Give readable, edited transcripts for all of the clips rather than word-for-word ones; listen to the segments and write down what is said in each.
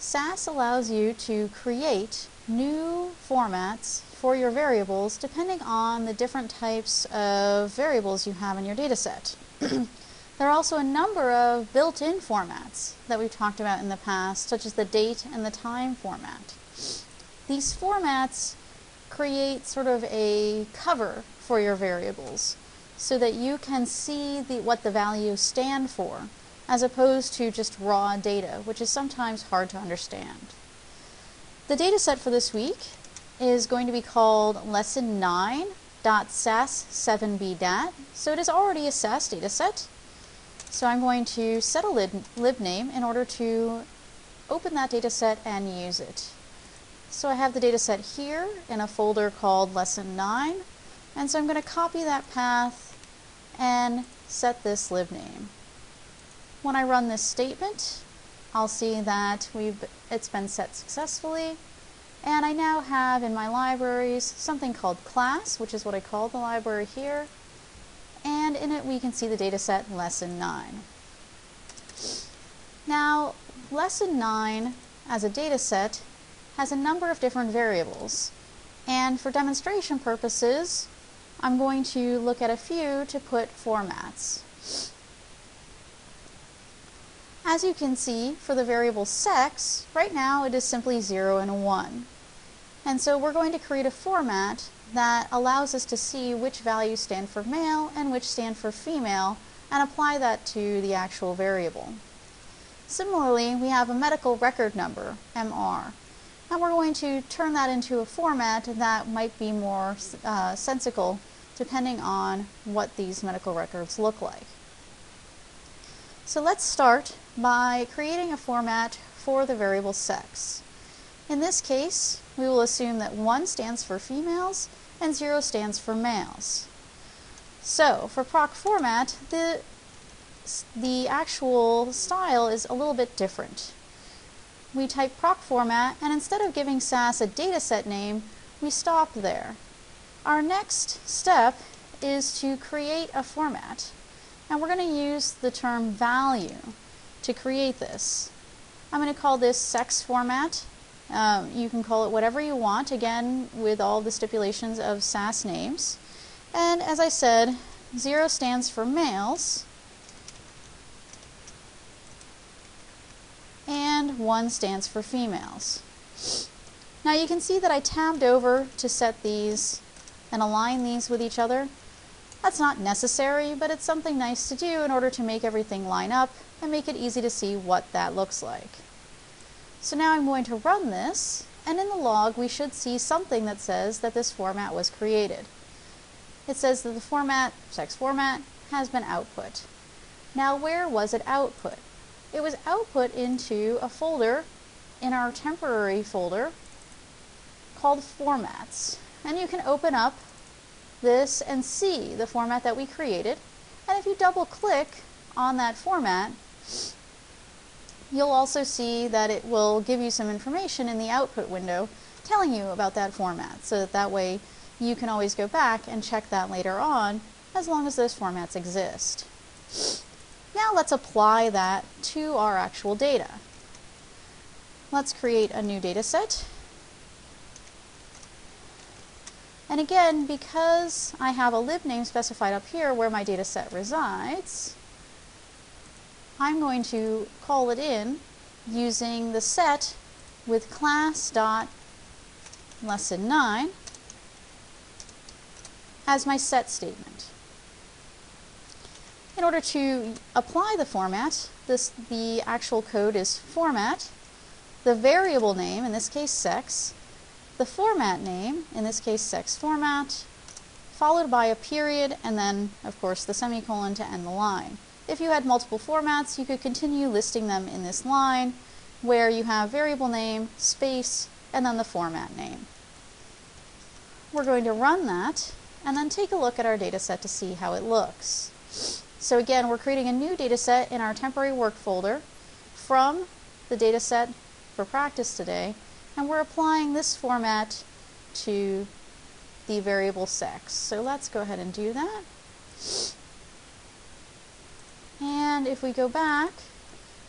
SAS allows you to create new formats for your variables depending on the different types of variables you have in your dataset. There are also a number of built-in formats that we've talked about in the past, such as the date and the time format. These formats create sort of a cover for your variables so that you can see what the values stand for, as opposed to just raw data, which is sometimes hard to understand. The dataset for this week is going to be called Lesson 9.sas7bdat, so it is already a SAS dataset. So I'm going to set a lib name in order to open that dataset and use it. So I have the dataset here in a folder called Lesson 9, and so I'm going to copy that path and set this lib name. When I run this statement, I'll see that it's been set successfully, and I now have in my libraries something called class, which is what I call the library here, and in it we can see the dataset Lesson 9. Now, Lesson 9 as a dataset has a number of different variables, and for demonstration purposes I'm going to look at a few to put formats. As you can see, for the variable sex, right now it is simply 0 and 1. And so we're going to create a format that allows us to see which values stand for male and which stand for female, and apply that to the actual variable. Similarly, we have a medical record number, MR, and we're going to turn that into a format that might be more sensical depending on what these medical records look like. So let's start by creating a format for the variable sex. In this case, we will assume that 1 stands for females and 0 stands for males. So for Proc Format, the actual style is a little bit different. We type Proc Format, and instead of giving SAS a dataset name, we stop there. Our next step is to create a format, and we're going to use the term value to create this. I'm going to call this sex format. You can call it whatever you want, again with all the stipulations of SAS names. And as I said, 0 stands for males, and 1 stands for females. Now you can see that I tabbed over to set these and align these with each other. That's not necessary, but it's something nice to do in order to make everything line up and make it easy to see what that looks like. So now I'm going to run this, and in the log we should see something that says that this format was created. It says that the format, sex format, has been output. Now where was it output? It was output into a folder in our temporary folder called Formats. And you can open up this and see the format that we created. And if you double click on that format, you'll also see that it will give you some information in the output window telling you about that format, so that way you can always go back and check that later on as long as those formats exist. Now let's apply that to our actual data. Let's create a new data set. And again, because I have a lib name specified up here where my data set resides, I'm going to call it in using the set with class.lesson9 as my set statement. In order to apply the format, the actual code is format, the variable name, in this case sex, the format name, in this case sex format, followed by a period, and then, of course, the semicolon to end the line. If you had multiple formats, you could continue listing them in this line, where you have variable name, space, and then the format name. We're going to run that, and then take a look at our data set to see how it looks. So again, we're creating a new data set in our temporary work folder from the data set for practice today, and we're applying this format to the variable sex. So let's go ahead and do that. And if we go back,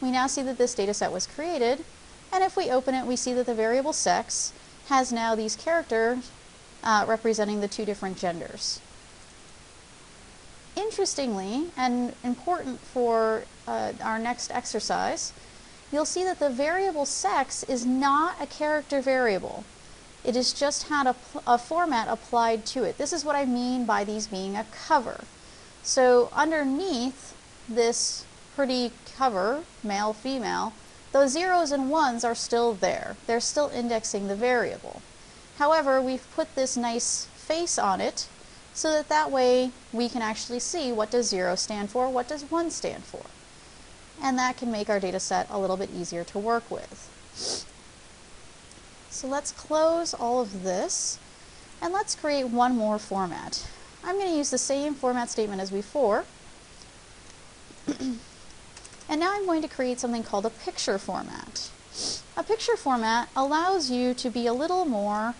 we now see that this data set was created, And if we open it, we see that the variable sex has now these characters representing the two different genders. Interestingly, and important for our next exercise, you'll see that the variable sex is not a character variable. It has just had a format applied to it. This is what I mean by these being a cover. So underneath this pretty cover, male, female, those zeros and ones are still there. They're still indexing the variable. However, we've put this nice face on it so that way we can actually see what does 0 stand for, what does 1 stand for. And that can make our data set a little bit easier to work with. So let's close all of this and let's create one more format. I'm going to use the same format statement as before. And now I'm going to create something called a picture format. A picture format allows you to be a little more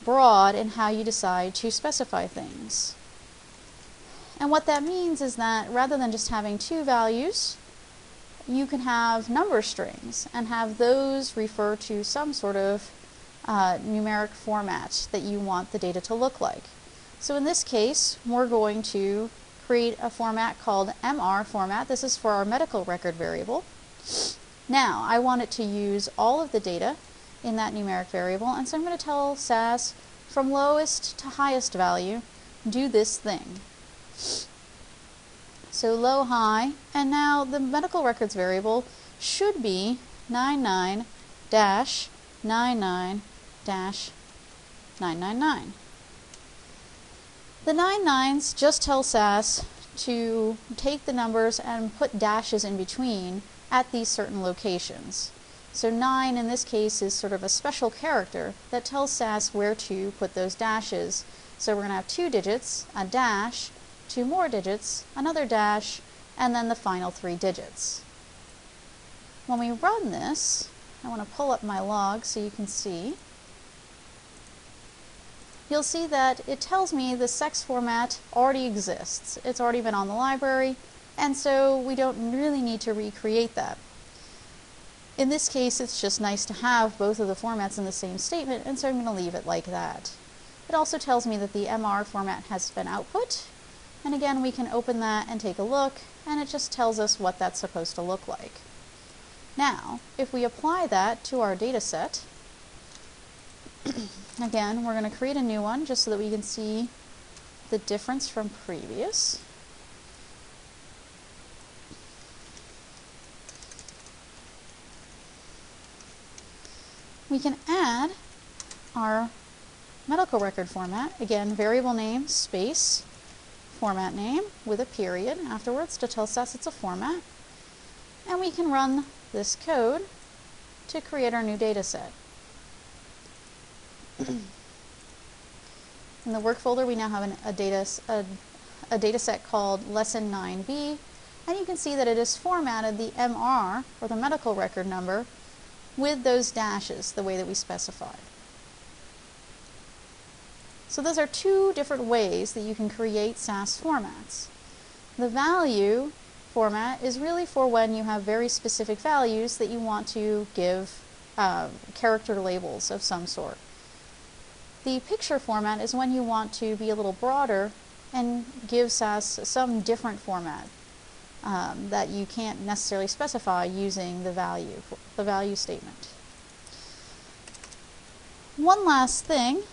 broad in how you decide to specify things. And what that means is that rather than just having two values, you can have number strings and have those refer to some sort of numeric format that you want the data to look like. So in this case, we're going to create a format called MR format. This is for our medical record variable. Now, I want it to use all of the data in that numeric variable, and so I'm going to tell SAS from lowest to highest value, do this thing. So low, high, and now the medical records variable should be 99-99-999. The 99s just tell SAS to take the numbers and put dashes in between at these certain locations. So 9 in this case is sort of a special character that tells SAS where to put those dashes. So we're going to have 2 digits, a dash, 2 more digits, another dash, and then the final 3 digits. When we run this, I want to pull up my log so you can see. You'll see that it tells me the sex format already exists. It's already been on the library, and so we don't really need to recreate that. In this case, it's just nice to have both of the formats in the same statement, and so I'm going to leave it like that. It also tells me that the MR format has been output, and again we can open that and take a look, and it just tells us what that's supposed to look like. Now, if we apply that to our data set, again, we're going to create a new one just so that we can see the difference from previous. We can add our medical record format, again, variable name, space, format name, with a period afterwards to tell SAS it's a format. And we can run this code to create our new data set. In the work folder, we now have a data set called Lesson 9B, and you can see that it has formatted the MR, or the medical record number, with those dashes the way that we specified. So those are two different ways that you can create SAS formats. The value format is really for when you have very specific values that you want to give character labels of some sort. The picture format is when you want to be a little broader and give SAS some different format that you can't necessarily specify using the value statement. One last thing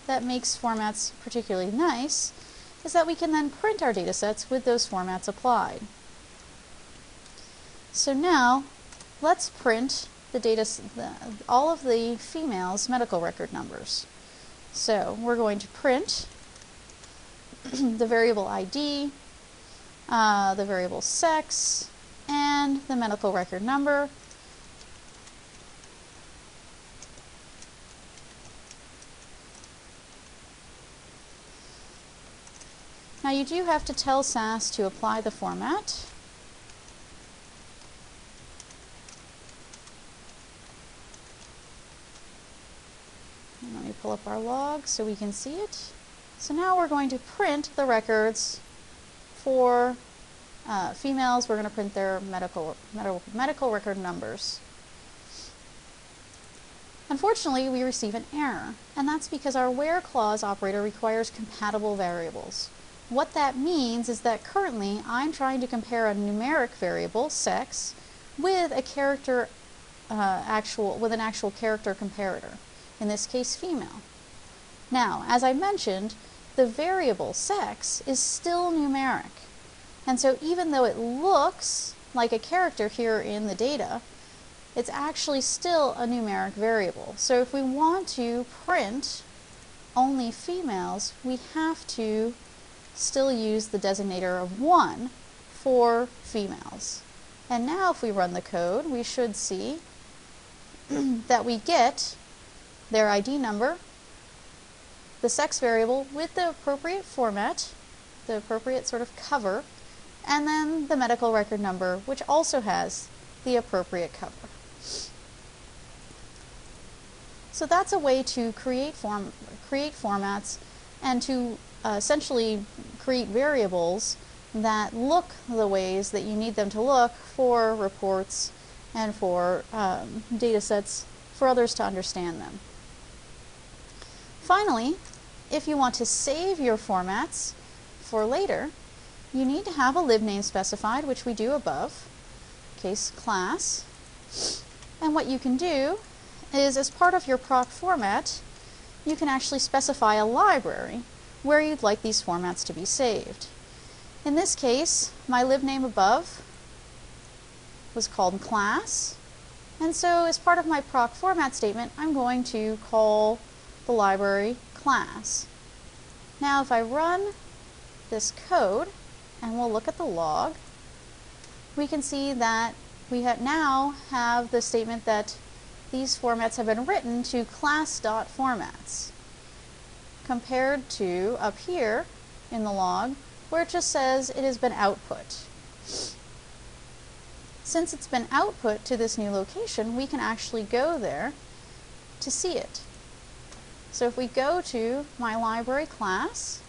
that makes formats particularly nice is that we can then print our data sets with those formats applied. So now, let's print all of the females' medical record numbers. So we're going to print the variable ID, the variable sex, and the medical record number. Now you do have to tell SAS to apply the format. And let me pull up our log so we can see it. So now we're going to print the records for females, we're going to print their medical record numbers. Unfortunately, we receive an error, and that's because our where clause operator requires compatible variables. What that means is that currently I'm trying to compare a numeric variable, sex, with a character with an actual character comparator, in this case female. Now, as I mentioned, the variable sex is still numeric. And so even though it looks like a character here in the data, it's actually still a numeric variable. So if we want to print only females, we have to still use the designator of 1 for females. And now if we run the code, we should see that we get their ID number, the sex variable with the appropriate format, the appropriate sort of cover, and then the medical record number, which also has the appropriate cover. So that's a way to create formats and to essentially create variables that look the ways that you need them to look for reports and for data sets for others to understand them. Finally, if you want to save your formats for later, you need to have a libname specified, which we do above, case class. And what you can do is, as part of your proc format, you can actually specify a library where you'd like these formats to be saved. In this case, my libname above was called class, and so as part of my proc format statement, I'm going to call the library class. Now if I run this code, and we'll look at the log, we can see that we now have the statement that these formats have been written to class.formats, compared to up here in the log where it just says it has been output. Since it's been output to this new location, we can actually go there to see it. So if we go to my library class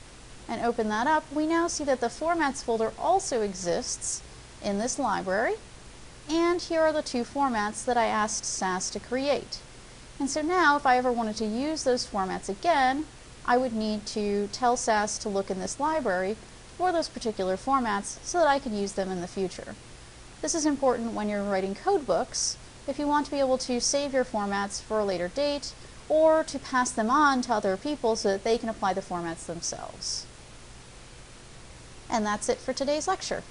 and open that up, we now see that the formats folder also exists in this library, and here are the two formats that I asked SAS to create. And so now if I ever wanted to use those formats again, I would need to tell SAS to look in this library for those particular formats so that I could use them in the future. This is important when you're writing code books, if you want to be able to save your formats for a later date, or to pass them on to other people so that they can apply the formats themselves. And that's it for today's lecture.